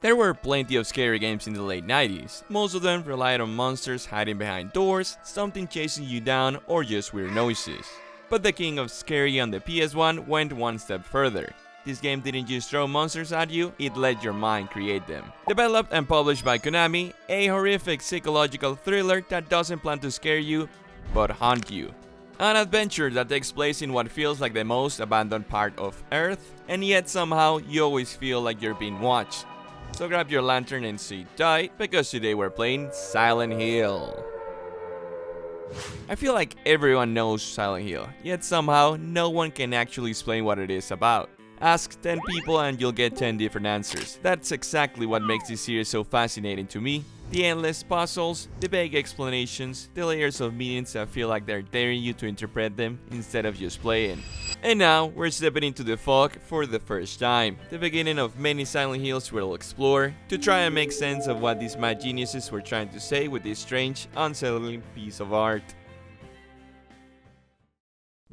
There were plenty of scary games in the late 90s. Most of them relied on monsters hiding behind doors, something chasing you down, or just weird noises. But the king of scary on the PS1 went one step further. This game didn't just throw monsters at you, it let your mind create them. Developed and published by Konami, a horrific psychological thriller that doesn't plan to scare you, but haunt you. An adventure that takes place in what feels like the most abandoned part of Earth, and yet somehow you always feel like you're being watched. So grab your lantern and sit tight, because today we're playing Silent Hill. I feel like everyone knows Silent Hill, yet somehow no one can actually explain what it is about. Ask 10 people and you'll get 10 different answers. That's exactly what makes this series so fascinating to me. The endless puzzles, the vague explanations, the layers of meanings that feel like they're daring you to interpret them instead of just playing. And now, we're stepping into the fog for the first time, the beginning of many Silent Hills we'll explore, to try and make sense of what these mad geniuses were trying to say with this strange, unsettling piece of art.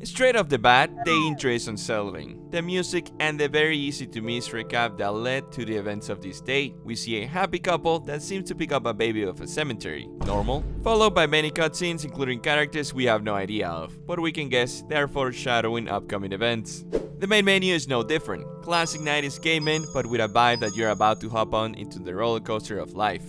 Straight off the bat, the intro is unsettling. The music and the very easy to miss recap that led to the events of this day. We see a happy couple that seems to pick up a baby off a cemetery. Normal. Followed by many cutscenes including characters we have no idea of, but we can guess they are foreshadowing upcoming events. The main menu is no different. Classic 90s gaming, but with a vibe that you're about to hop on into the roller coaster of life.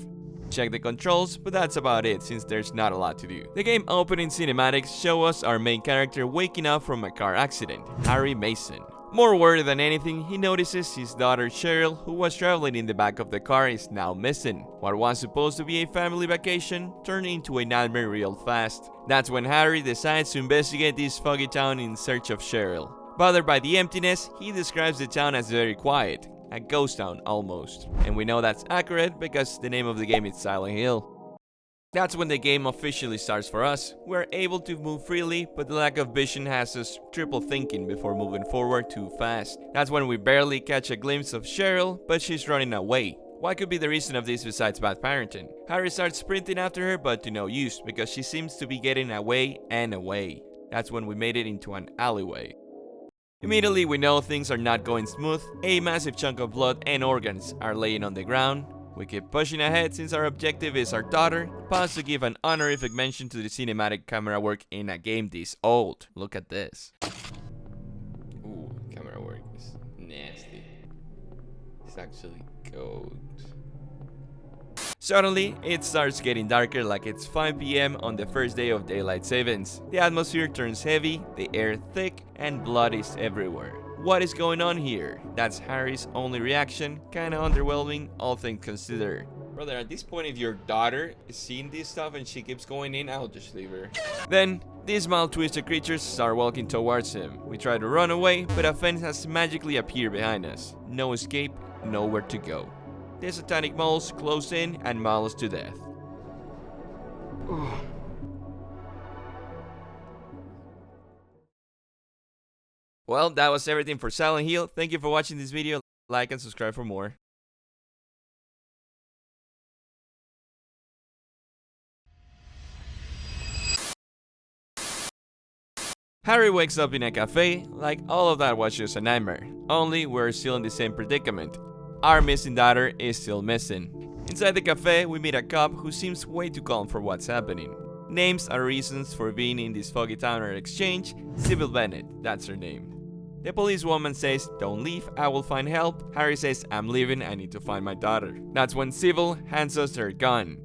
Check the controls, but that's about it since there's not a lot to do. The game opening cinematics show us our main character waking up from a car accident, Harry Mason. More worried than anything, he notices his daughter Cheryl, who was traveling in the back of the car, is now missing. What was supposed to be a family vacation turned into a nightmare real fast. That's when Harry decides to investigate this foggy town in search of Cheryl. Bothered by the emptiness, he describes the town as very quiet. A ghost town, almost. And we know that's accurate because the name of the game is Silent Hill. That's when the game officially starts for us. We're able to move freely, but the lack of vision has us triple thinking before moving forward too fast. That's when we barely catch a glimpse of Cheryl, but she's running away. What could be the reason of this besides bad parenting? Harry starts sprinting after her, but to no use, because she seems to be getting away and away. That's when we made it into an alleyway. Immediately we know things are not going smooth. A massive chunk of blood and organs are laying on the ground. We keep pushing ahead since our objective is our daughter. Pause to give an honorific mention to the cinematic camera work in a game this old. Look at this. Ooh, camera work is nasty. It's actually gold. Suddenly, it starts getting darker like it's 5 PM on the first day of daylight savings. The atmosphere turns heavy, the air thick, and blood is everywhere. What is going on here? That's Harry's only reaction, kinda underwhelming, all things considered. Brother, at this point if your daughter is seeing this stuff and she keeps going in, I'll just leave her. Then, these mild twisted creatures start walking towards him. We try to run away, but a fence has magically appeared behind us. No escape, nowhere to go. The satanic moles close in and maul us to death. Well, that was everything for Silent Hill. Thank you for watching this video. Like and subscribe for more. Harry wakes up in a cafe, like all of that was just a nightmare. Only we're still in the same predicament. Our missing daughter is still missing. Inside the cafe, we meet a cop who seems way too calm for what's happening. Names and reasons for being in this foggy town are exchanged. Sybil Bennett, that's her name. The policewoman says, "Don't leave, I will find help." Harry says, "I'm leaving, I need to find my daughter." That's when Sybil hands us her gun.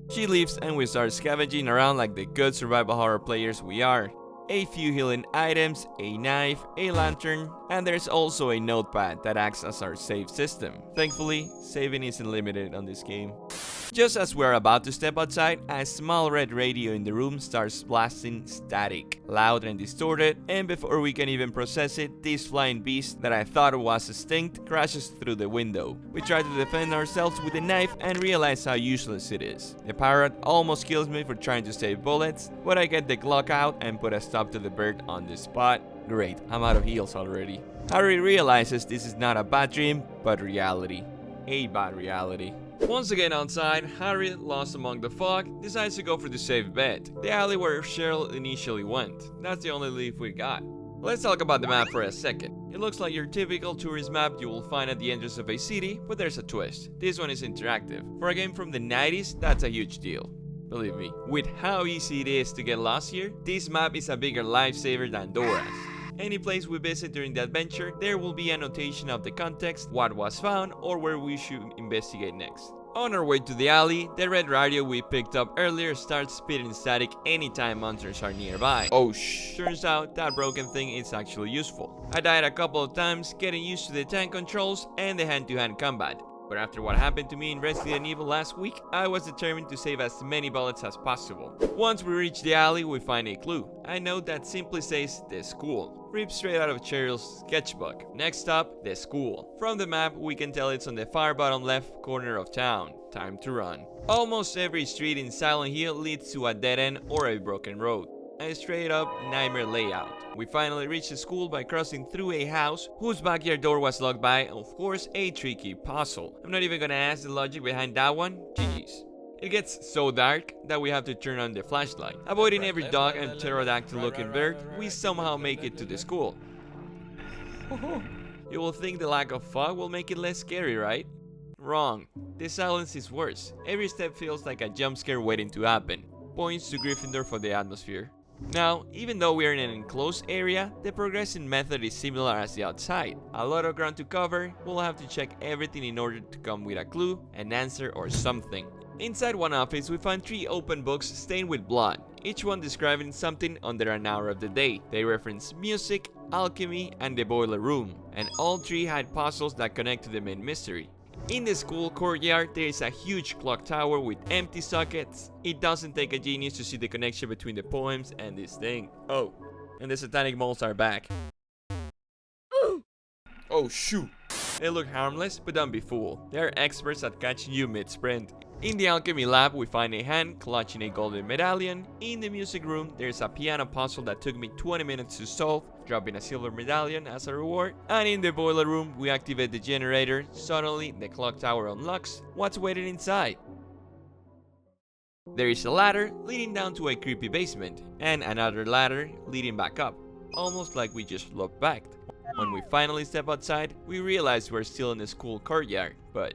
She leaves and we start scavenging around like the good survival horror players we are. A few healing items, a knife, a lantern, and there's also a notepad that acts as our save system. Thankfully, saving isn't limited on this game. Just as we're about to step outside, a small red radio in the room starts blasting static, loud and distorted, and before we can even process it, this flying beast that I thought was extinct crashes through the window. We try to defend ourselves with a knife and realize how useless it is. The parrot almost kills me for trying to save bullets, but I get the Glock out and put a stop to the bird on the spot. Great, I'm out of heals already. Harry realizes this is not a bad dream, but reality. A bad reality. Once again outside, Harry, lost among the fog, decides to go for the safe bet, the alley where Cheryl initially went. That's the only lead we got. Let's talk about the map for a second. It looks like your typical tourist map you will find at the entrance of a city, but there's a twist. This one is interactive. For a game from the 90s, that's a huge deal. Believe me, with how easy it is to get lost here, this map is a bigger lifesaver than Dora's. Any place we visit during the adventure, there will be a notation of the context, what was found, or where we should investigate next. On our way to the alley, the red radio we picked up earlier starts spitting static anytime monsters are nearby. Oh turns out that broken thing is actually useful. I died a couple of times getting used to the tank controls and the hand-to-hand combat. But after what happened to me in Resident Evil last week, I was determined to save as many bullets as possible. Once we reach the alley, we find a clue. A note that simply says, "The school," ripped straight out of Cheryl's sketchbook. Next stop, the school. From the map, we can tell it's on the far bottom left corner of town. Time to run. Almost every street in Silent Hill leads to a dead end or a broken road. A straight up nightmare layout. We finally reached the school by crossing through a house whose backyard door was locked by, of course, a tricky puzzle. I'm not even gonna ask the logic behind that one. GG's. It gets so dark that we have to turn on the flashlight. Avoiding every dog and pterodactyl looking bird, we somehow make it to the school. You will think the lack of fog will make it less scary, right? Wrong. The silence is worse. Every step feels like a jump scare waiting to happen. Points to Gryffindor for the atmosphere. Now, even though we are in an enclosed area, the progressing method is similar as the outside. A lot of ground to cover, we'll have to check everything in order to come with a clue, an answer, or something. Inside one office, we find 3 open books stained with blood, each one describing something under an hour of the day. They reference music, alchemy, and the boiler room, and all 3 hide puzzles that connect to the main mystery. In the school courtyard, there is a huge clock tower with empty sockets. It doesn't take a genius to see the connection between the poems and this thing. Oh, and the satanic moles are back. Oh shoot. They look harmless, but don't be fooled. They are experts at catching you mid-sprint. In the alchemy lab, we find a hand clutching a golden medallion. In the music room, there's a piano puzzle that took me 20 minutes to solve, dropping a silver medallion as a reward. And in the boiler room, we activate the generator. Suddenly, the clock tower unlocks. What's waiting inside? There is a ladder leading down to a creepy basement, and another ladder leading back up, almost like we just looked back. When we finally step outside, we realize we're still in the school courtyard, but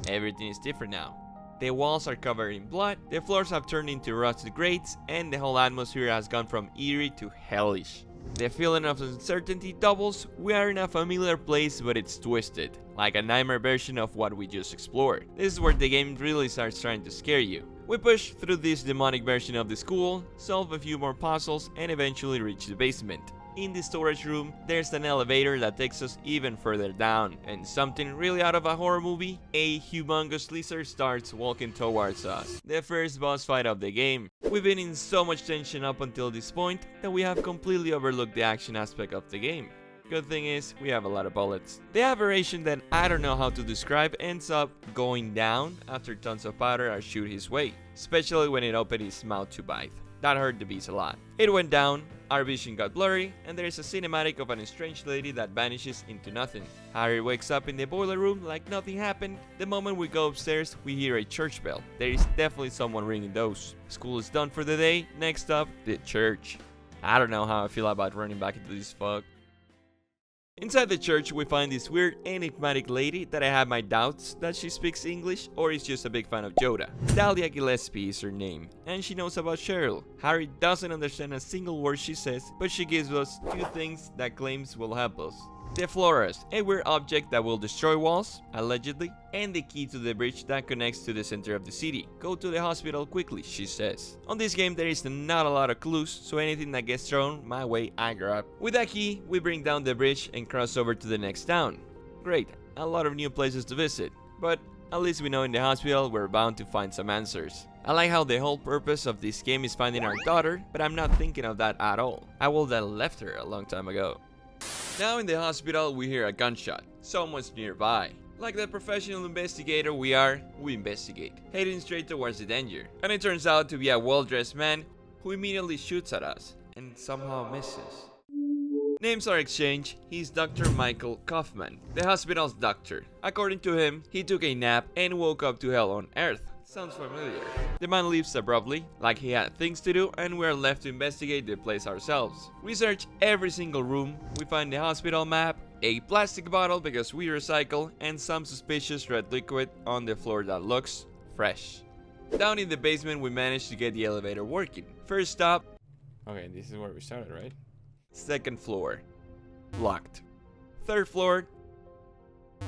everything is different now. The walls are covered in blood, the floors have turned into rusted grates, and the whole atmosphere has gone from eerie to hellish. The feeling of uncertainty doubles. We are in a familiar place, but it's twisted, like a nightmare version of what we just explored. This is where the game really starts trying to scare you. We push through this demonic version of the school, solve a few more puzzles, and eventually reach the basement. In the storage room, there's an elevator that takes us even further down, and something really out of a horror movie, a humongous lizard starts walking towards us. The first boss fight of the game. We've been in so much tension up until this point that we have completely overlooked the action aspect of the game. Good thing is, we have a lot of bullets. The aberration that I don't know how to describe ends up going down after tons of powder are shoot his way, especially when it opened his mouth to bite. That hurt the beast a lot. It went down, our vision got blurry, and there is a cinematic of an strange lady that vanishes into nothing. Harry wakes up in the boiler room like nothing happened. The moment we go upstairs, we hear a church bell. There is definitely someone ringing those. School is done for the day. Next up, the church. I don't know how I feel about running back into this fog. Inside the church, we find this weird, enigmatic lady that I have my doubts that she speaks English or is just a big fan of Yoda. Dahlia Gillespie is her name, and she knows about Cheryl. Harry doesn't understand a single word she says, but she gives us 2 things that claims will help us. The Flores, a weird object that will destroy walls, allegedly, and the key to the bridge that connects to the center of the city. Go to the hospital quickly, she says. On this game there is not a lot of clues, so anything that gets thrown my way I grab. With that key, we bring down the bridge and cross over to the next town. Great, a lot of new places to visit, but at least we know in the hospital we're bound to find some answers. I like how the whole purpose of this game is finding our daughter, but I'm not thinking of that at all. I would have left her a long time ago. Now in the hospital, we hear a gunshot. Someone's nearby. Like the professional investigator we are, we investigate, heading straight towards the danger. And it turns out to be a well-dressed man who immediately shoots at us and somehow misses. Names are exchanged. He's Dr. Michael Kaufman, the hospital's doctor. According to him, he took a nap and woke up to hell on Earth. Sounds familiar. The man leaves abruptly, like he had things to do, and we're left to investigate the place ourselves. We search every single room, we find the hospital map, a plastic bottle because we recycle, and some suspicious red liquid on the floor that looks fresh. Down in the basement, we managed to get the elevator working. First stop. Okay, this is where we started, right? Second floor. Locked. Third floor.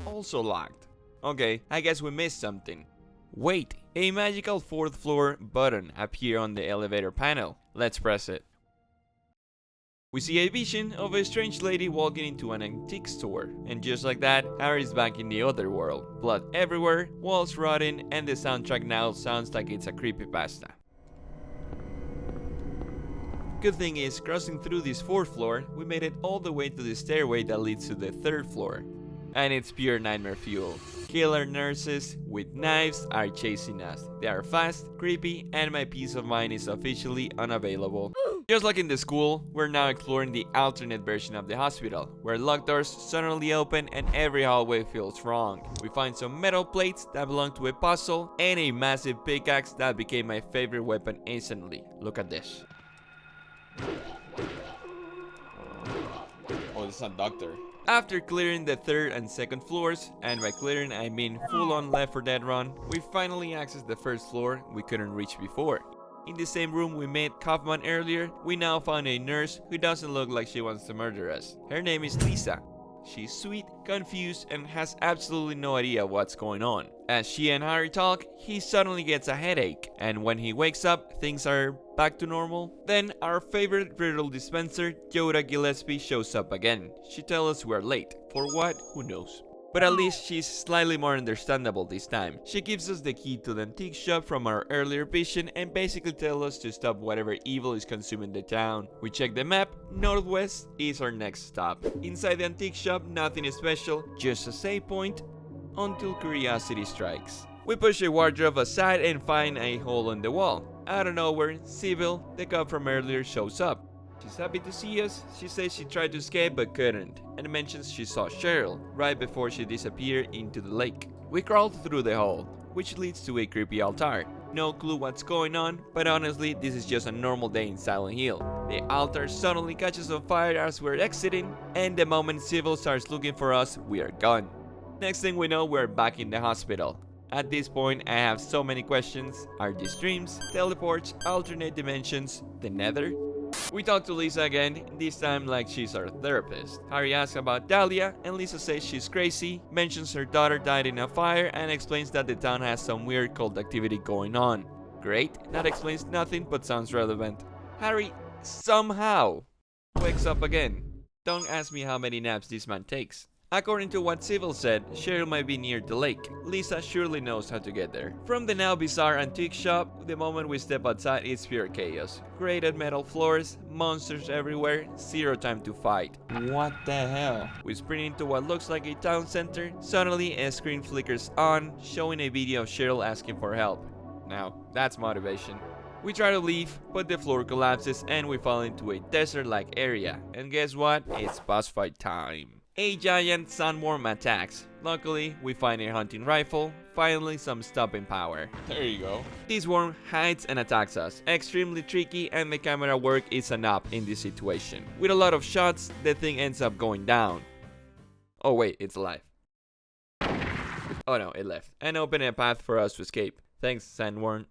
Also locked. Okay, I guess we missed something. Wait, a magical fourth floor button appeared on the elevator panel. Let's press it. We see a vision of a strange lady walking into an antique store, and just like that, Harry's back in the other world. Blood everywhere, walls rotting, and the soundtrack now sounds like it's a creepypasta. Good thing is, crossing through this fourth floor, we made it all the way to the stairway that leads to the third floor. And it's pure nightmare fuel. Killer nurses with knives are chasing us. They are fast, creepy, and my peace of mind is officially unavailable. Just like in the school, we're now exploring the alternate version of the hospital, where locked doors suddenly open and every hallway feels wrong. We find some metal plates that belong to a puzzle, and a massive pickaxe that became my favorite weapon instantly. Look at this. Oh, this is a doctor. After clearing the third and second floors, and by clearing I mean full-on Left 4 Dead run, we finally accessed the first floor we couldn't reach before. In the same room we met Kaufman earlier, we now found a nurse who doesn't look like she wants to murder us. Her name is Lisa. She's sweet, confused, and has absolutely no idea what's going on. As she and Harry talk, he suddenly gets a headache, and when he wakes up, things are back to normal. Then our favorite riddle dispenser, Yoda Gillespie, shows up again. She tells us we're late. For what? Who knows? But at least she's slightly more understandable this time. She gives us the key to the antique shop from our earlier vision and basically tells us to stop whatever evil is consuming the town. We check the map, northwest is our next stop. Inside the antique shop, nothing is special, just a save point, until curiosity strikes. We push a wardrobe aside and find a hole in the wall. Out of nowhere, Sybil, the cop from earlier, shows up. She's happy to see us. She says she tried to escape but couldn't, and mentions she saw Cheryl right before she disappeared into the lake. We crawled through the hole, which leads to a creepy altar. No clue what's going on, but honestly this is just a normal day in Silent Hill. The altar suddenly catches on fire as we're exiting, and the moment Sybil starts looking for us, we are gone. Next thing we know, we're back in the hospital. At this point, I have so many questions. Are these dreams, teleports, alternate dimensions, the nether? We talk to Lisa again, this time like she's our therapist. Harry asks about Dahlia, and Lisa says she's crazy, mentions her daughter died in a fire, and explains that the town has some weird cult activity going on. Great, that explains nothing but sounds relevant. Harry somehow wakes up again. Don't ask me how many naps this man takes. According to what Sybil said, Cheryl might be near the lake. Lisa surely knows how to get there. From the now bizarre antique shop, the moment we step outside it's pure chaos. Grated metal floors, monsters everywhere, zero time to fight. What the hell? We sprint into what looks like a town center. Suddenly a screen flickers on, showing a video of Cheryl asking for help. Now, that's motivation. We try to leave, but the floor collapses and we fall into a desert-like area. And guess what? It's boss fight time. A giant sandworm attacks. Luckily, we find a hunting rifle, finally some stopping power. There you go. This worm hides and attacks us. Extremely tricky, and the camera work is an up in this situation. With a lot of shots, the thing ends up going down. Oh wait, it's alive. Oh no, it left. And opened a path for us to escape. Thanks, sandworm.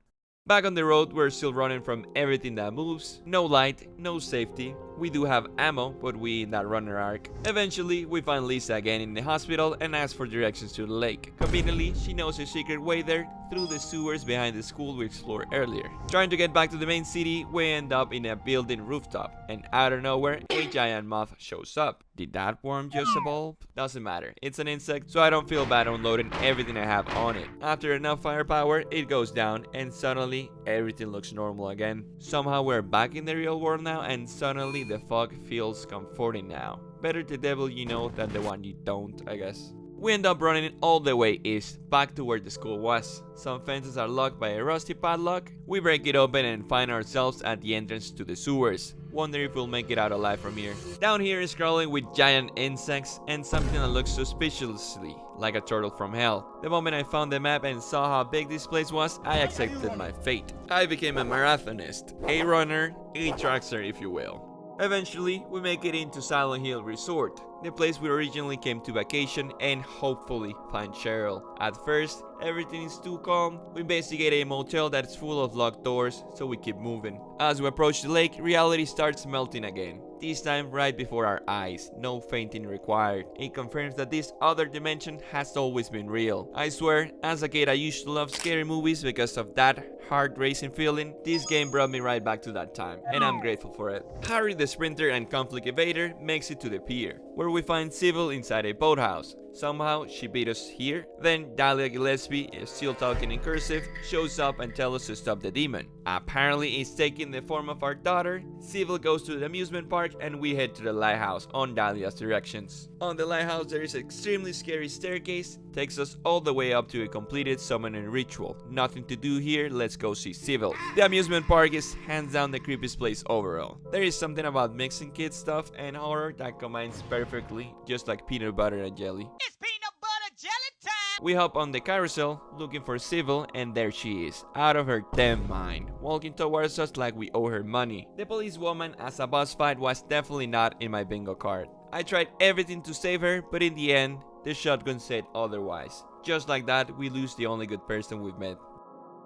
Back on the road, we're still running from everything that moves. No light, no safety. We do have ammo, but we in that runner arc. Eventually, we find Lisa again in the hospital and ask for directions to the lake. Conveniently, she knows a secret way there through the sewers behind the school we explored earlier. Trying to get back to the main city, we end up in a building rooftop, and out of nowhere, a giant moth shows up. Did that worm just evolve? Doesn't matter. It's an insect, so I don't feel bad unloading everything I have on it. After enough firepower, it goes down, and suddenly, everything looks normal again. Somehow we're back in the real world now, and suddenly the fog feels comforting now. Better the devil you know than the one you don't, I guess. We end up running all the way east, back to where the school was. Some fences are locked by a rusty padlock. We break it open and find ourselves at the entrance to the sewers. Wonder if we'll make it out alive from here. Down here is crawling with giant insects and something that looks suspiciously like a turtle from hell. The moment I found the map and saw how big this place was, I accepted my fate. I became a marathonist, a runner, a trackster if you will. Eventually, we make it into Silent Hill Resort. the place we originally came to vacation and hopefully find Cheryl. At first, everything is too calm. We investigate a motel that's full of locked doors, so we keep moving. As we approach the lake, reality starts melting again. This time right before our eyes, no fainting required. It confirms that this other dimension has always been real. I swear, as a kid I used to love scary movies because of that heart-racing feeling. This game brought me right back to that time, and I'm grateful for it. Harry the Sprinter and Conflict Evader makes it to the pier, where we find Sybil inside a boathouse. Somehow she beat us here. Then Dahlia Gillespie, still talking in cursive, shows up and tells us to stop the demon. Apparently it's taking the form of our daughter. Sybil goes to the amusement park and we head to the lighthouse on Dahlia's directions. On the lighthouse there is an extremely scary staircase, takes us all the way up to a completed summoning ritual. Nothing to do here, let's go see Sybil. The amusement park is hands down the creepiest place overall. There is something about mixing kids stuff and horror that combines perfectly, just like peanut butter and jelly. It's peanut butter jelly time! We hop on the carousel, looking for Sybil, and there she is, out of her damn mind, walking towards us like we owe her money. The policewoman as a boss fight was definitely not in my bingo card. I tried everything to save her, but in the end, the shotgun said otherwise. Just like that, we lose the only good person we've met.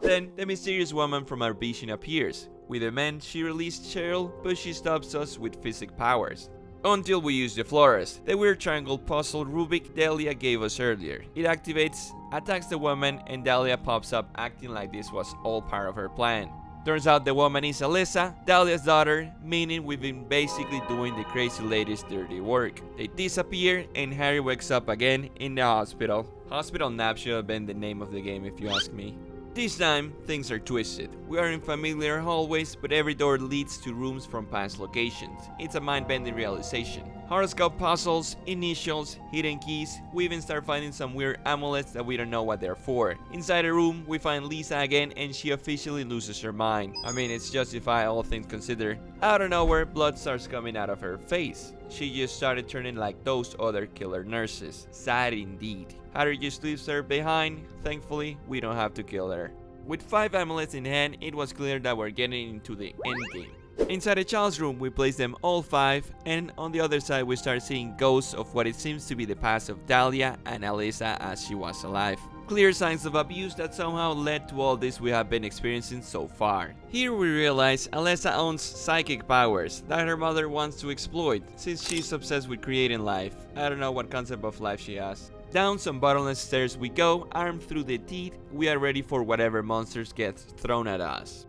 Then, the mysterious woman from our vision appears. We demand she release Cheryl, but she stops us with physic powers. Until we use the florist, the weird triangle puzzle Rubik Dahlia gave us earlier. It activates, attacks the woman, and Dahlia pops up acting like this was all part of her plan. Turns out the woman is Alyssa, Dahlia's daughter, meaning we've been basically doing the crazy lady's dirty work. They disappear and Harry wakes up again in the hospital. Hospital Nap should have been the name of the game if you ask me. This time, things are twisted. We are in familiar hallways, but every door leads to rooms from past locations. It's a mind-bending realization. Horoscope puzzles, initials, hidden keys. We even start finding some weird amulets that we don't know what they're for. Inside a room, we find Lisa again and she officially loses her mind. I mean, it's justified all things considered. Out of nowhere, blood starts coming out of her face. She just started turning like those other killer nurses. Sad indeed. Harry just leaves her behind. Thankfully, we don't have to kill her. With 5 amulets in hand, it was clear that we're getting into the endgame. Inside a child's room, we place them all 5, and on the other side we start seeing ghosts of what it seems to be the past of Dahlia and Alyssa as she was alive. Clear signs of abuse that somehow led to all this we have been experiencing so far. Here we realize Alyssa owns psychic powers that her mother wants to exploit since she's obsessed with creating life. I don't know what concept of life she has. Down some bottomless stairs we go, armed through the teeth. We are ready for whatever monsters get thrown at us.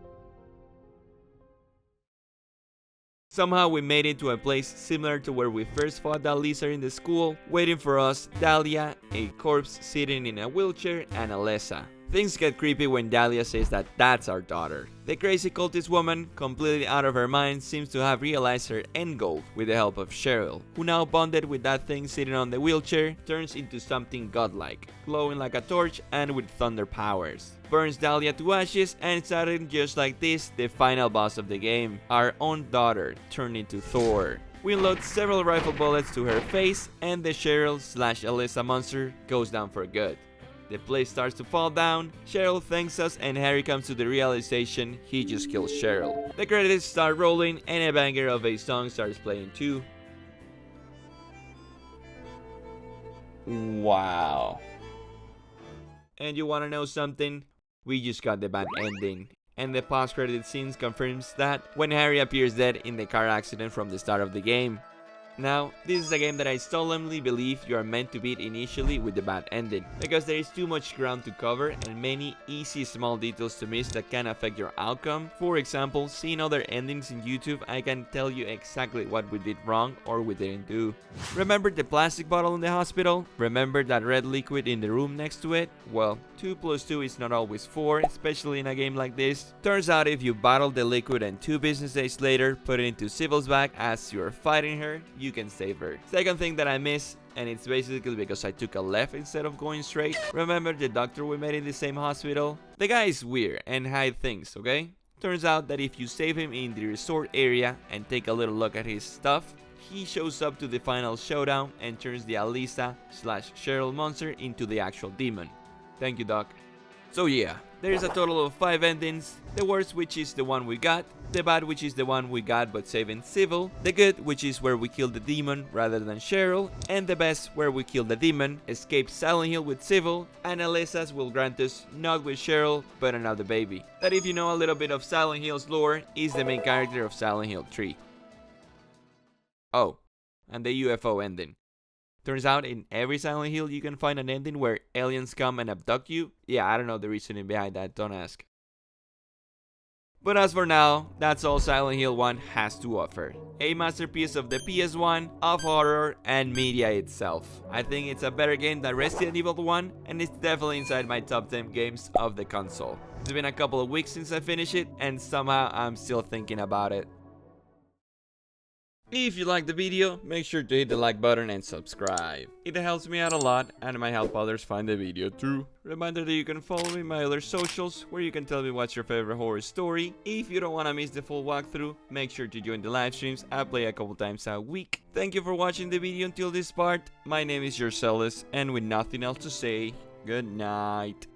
Somehow we made it to a place similar to where we first fought that lizard in the school. Waiting for us, Dahlia, a corpse sitting in a wheelchair, and Alyssa. Things get creepy when Dahlia says that that's our daughter. The crazy cultist woman, completely out of her mind, seems to have realized her end goal with the help of Cheryl, who now bonded with that thing sitting on the wheelchair, turns into something godlike, glowing like a torch and with thunder powers. Burns Dahlia to ashes, and starting just like this, the final boss of the game, our own daughter, turned into Thor. We load several rifle bullets to her face, and the Cheryl/Alyssa monster goes down for good. The place starts to fall down, Cheryl thanks us, and Harry comes to the realization he just killed Cheryl. The credits start rolling and a banger of a song starts playing too. Wow. And you wanna know something? We just got the bad ending. And the post-credit scenes confirms that when Harry appears dead in the car accident from the start of the game. Now, this is a game that I solemnly believe you are meant to beat initially with the bad ending, because there is too much ground to cover and many easy small details to miss that can affect your outcome. For example, seeing other endings in YouTube, I can tell you exactly what we did wrong or we didn't do. Remember the plastic bottle in the hospital? Remember that red liquid in the room next to it? Well, 2 plus 2 is not always 4, especially in a game like this. Turns out if you bottle the liquid and 2 business days later put it into Sybil's bag as you're fighting her, you can save her. Second thing that I miss, and it's basically because I took a left instead of going straight. Remember the doctor we met in the same hospital? The guy is weird and hide things, okay? Turns out that if you save him in the resort area and take a little look at his stuff, he shows up to the final showdown and turns the Alyssa/Cheryl monster into the actual demon. Thank you, Doc. So yeah, There is a total of 5 endings, the worst which is the one we got, the bad which is the one we got but saving Civil, the good which is where we kill the demon rather than Cheryl, and the best where we kill the demon, escape Silent Hill with Civil, and Alessa's will grant us not with Cheryl but another baby. That, if you know a little bit of Silent Hill's lore, is the main character of Silent Hill 3. Oh, and the UFO ending. Turns out in every Silent Hill you can find an ending where aliens come and abduct you. Yeah, I don't know the reasoning behind that, don't ask. But as for now, that's all Silent Hill 1 has to offer. A masterpiece of the PS1, of horror and media itself. I think it's a better game than Resident Evil 1, and it's definitely inside my top 10 games of the console. It's been a couple of weeks since I finished it, and somehow I'm still thinking about it. If you liked the video, make sure to hit the like button and subscribe. It helps me out a lot and might help others find the video too. Reminder that you can follow me on my other socials, where you can tell me what's your favorite horror story. If you don't want to miss the full walkthrough, make sure to join the live streams. I play a couple times a week. Thank you for watching the video until this part. My name is Yourcelis, and with nothing else to say, good night.